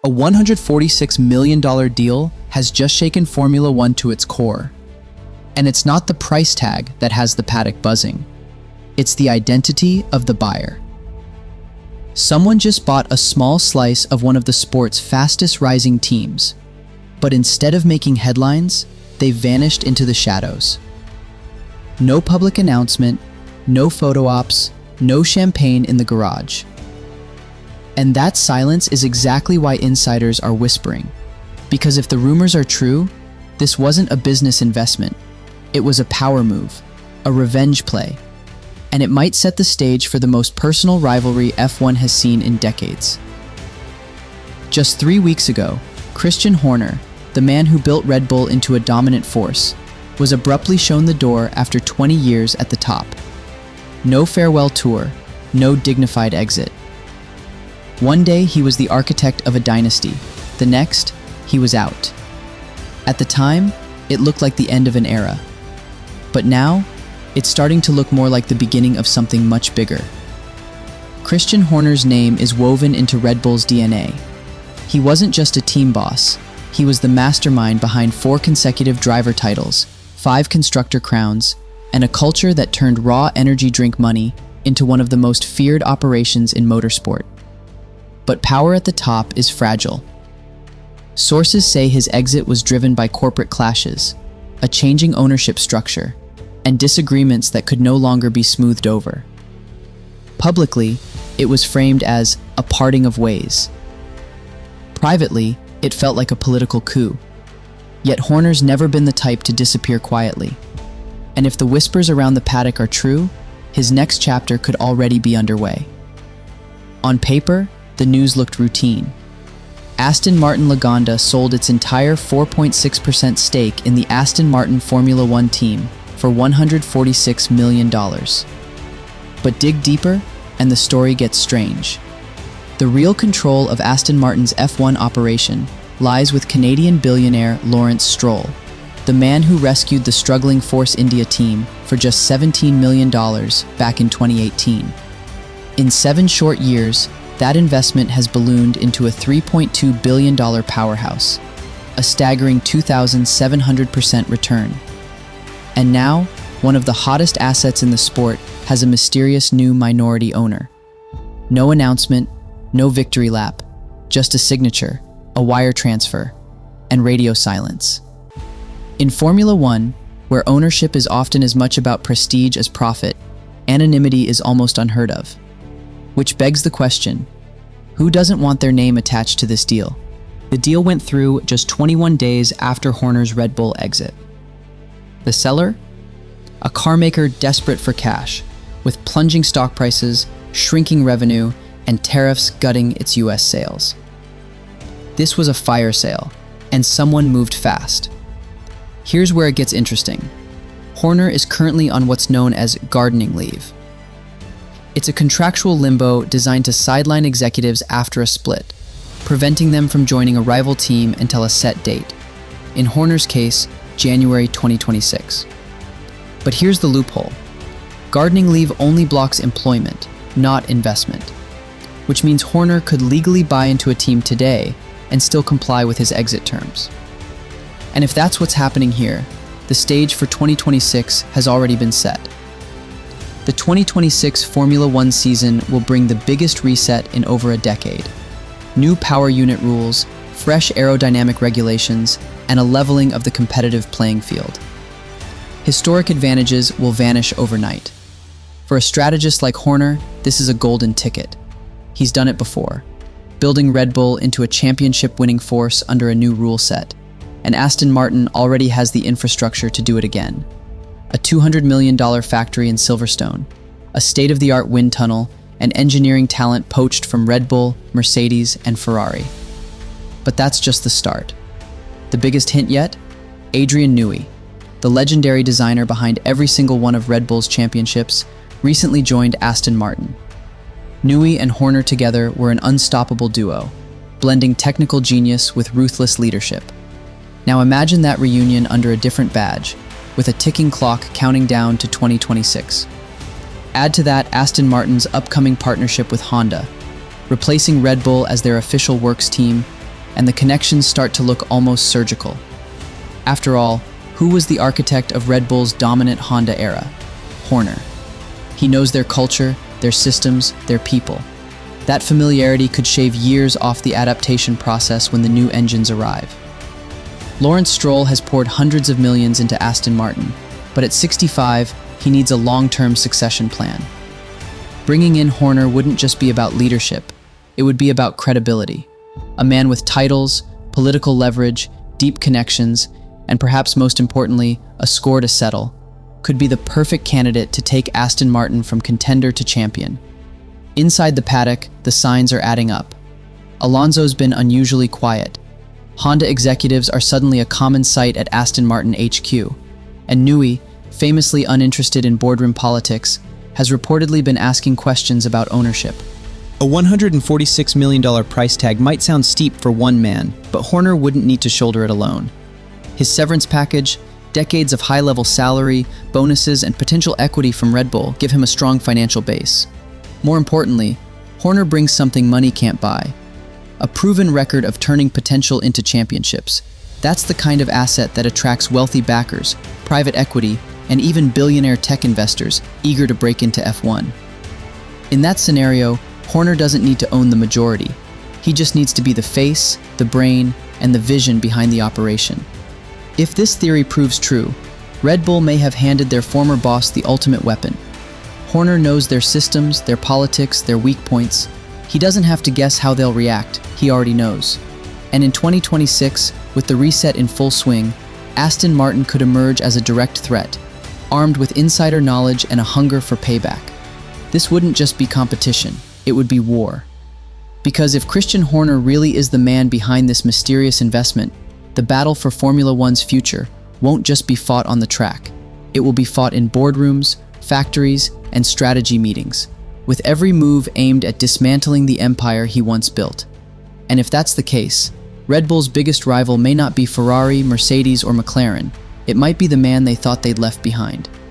A $146 million deal has just shaken Formula 1 to its core. And it's not the price tag that has the paddock buzzing. It's the identity of the buyer. Someone just bought a small slice of one of the sport's fastest rising teams, but instead of making headlines, they vanished into the shadows. No public announcement, no photo ops, no champagne in the garage. And that silence is exactly why insiders are whispering. Because if the rumors are true, this wasn't a business investment. It was a power move, a revenge play. And it might set the stage for the most personal rivalry F1 has seen in decades. Just 3 weeks ago, Christian Horner, the man who built Red Bull into a dominant force, was abruptly shown the door after 20 years at the top. No farewell tour, no dignified exit. One day he was the architect of a dynasty, the next, he was out. At the time, it looked like the end of an era. But now, it's starting to look more like the beginning of something much bigger. Christian Horner's name is woven into Red Bull's DNA. He wasn't just a team boss, he was the mastermind behind 4 consecutive driver titles, 5 constructor crowns, and a culture that turned raw energy drink money into one of the most feared operations in motorsport. But power at the top is fragile. Sources say his exit was driven by corporate clashes, a changing ownership structure, and disagreements that could no longer be smoothed over. Publicly, it was framed as a parting of ways. Privately, it felt like a political coup. Yet Horner's never been the type to disappear quietly. And if the whispers around the paddock are true, his next chapter could already be underway. On paper, the news looked routine. Aston Martin Lagonda sold its entire 4.6% stake in the Aston Martin Formula 1 team for $146 million. But dig deeper, and the story gets strange. The real control of Aston Martin's F1 operation lies with Canadian billionaire Lawrence Stroll, the man who rescued the struggling Force India team for just $17 million back in 2018. In 7 short years, that investment has ballooned into a $3.2 billion powerhouse, a staggering 2,700% return. And now, one of the hottest assets in the sport has a mysterious new minority owner. No announcement, no victory lap, just a signature, a wire transfer, and radio silence. In Formula 1, where ownership is often as much about prestige as profit, anonymity is almost unheard of. Which begs the question, who doesn't want their name attached to this deal? The deal went through just 21 days after Horner's Red Bull exit. The seller? A carmaker desperate for cash, with plunging stock prices, shrinking revenue, and tariffs gutting its US sales. This was a fire sale, and someone moved fast. Here's where it gets interesting. Horner is currently on what's known as gardening leave. It's a contractual limbo designed to sideline executives after a split, preventing them from joining a rival team until a set date. In Horner's case, January 2026. But here's the loophole. Gardening leave only blocks employment, not investment, which means Horner could legally buy into a team today and still comply with his exit terms. And if that's what's happening here, the stage for 2026 has already been set. The 2026 Formula 1 season will bring the biggest reset in over a decade. New power unit rules, fresh aerodynamic regulations, and a leveling of the competitive playing field. Historic advantages will vanish overnight. For a strategist like Horner, this is a golden ticket. He's done it before, building Red Bull into a championship-winning force under a new rule set. And Aston Martin already has the infrastructure to do it again. A $200 million factory in Silverstone, a state-of-the-art wind tunnel, and engineering talent poached from Red Bull, Mercedes, and Ferrari. But that's just the start. The biggest hint yet? Adrian Newey, the legendary designer behind every single one of Red Bull's championships, recently joined Aston Martin. Newey and Horner together were an unstoppable duo, blending technical genius with ruthless leadership. Now imagine that reunion under a different badge, with a ticking clock counting down to 2026. Add to that Aston Martin's upcoming partnership with Honda, replacing Red Bull as their official works team, and the connections start to look almost surgical. After all, who was the architect of Red Bull's dominant Honda era? Horner. He knows their culture, their systems, their people. That familiarity could shave years off the adaptation process when the new engines arrive. Lawrence Stroll has poured hundreds of millions into Aston Martin, but at 65, he needs a long-term succession plan. Bringing in Horner wouldn't just be about leadership, it would be about credibility. A man with titles, political leverage, deep connections, and perhaps most importantly, a score to settle, could be the perfect candidate to take Aston Martin from contender to champion. Inside the paddock, the signs are adding up. Alonso's been unusually quiet. Honda executives are suddenly a common sight at Aston Martin HQ, and Newey, famously uninterested in boardroom politics, has reportedly been asking questions about ownership. A $146 million price tag might sound steep for one man, but Horner wouldn't need to shoulder it alone. His severance package, decades of high-level salary, bonuses, and potential equity from Red Bull give him a strong financial base. More importantly, Horner brings something money can't buy: a proven record of turning potential into championships. That's the kind of asset that attracts wealthy backers, private equity, and even billionaire tech investors eager to break into F1. In that scenario, Horner doesn't need to own the majority. He just needs to be the face, the brain, and the vision behind the operation. If this theory proves true, Red Bull may have handed their former boss the ultimate weapon. Horner knows their systems, their politics, their weak points. He doesn't have to guess how they'll react, he already knows. And in 2026, with the reset in full swing, Aston Martin could emerge as a direct threat, armed with insider knowledge and a hunger for payback. This wouldn't just be competition, it would be war. Because if Christian Horner really is the man behind this mysterious investment, the battle for Formula One's future won't just be fought on the track. It will be fought in boardrooms, factories, and strategy meetings, with every move aimed at dismantling the empire he once built. And if that's the case, Red Bull's biggest rival may not be Ferrari, Mercedes, or McLaren. It might be the man they thought they'd left behind.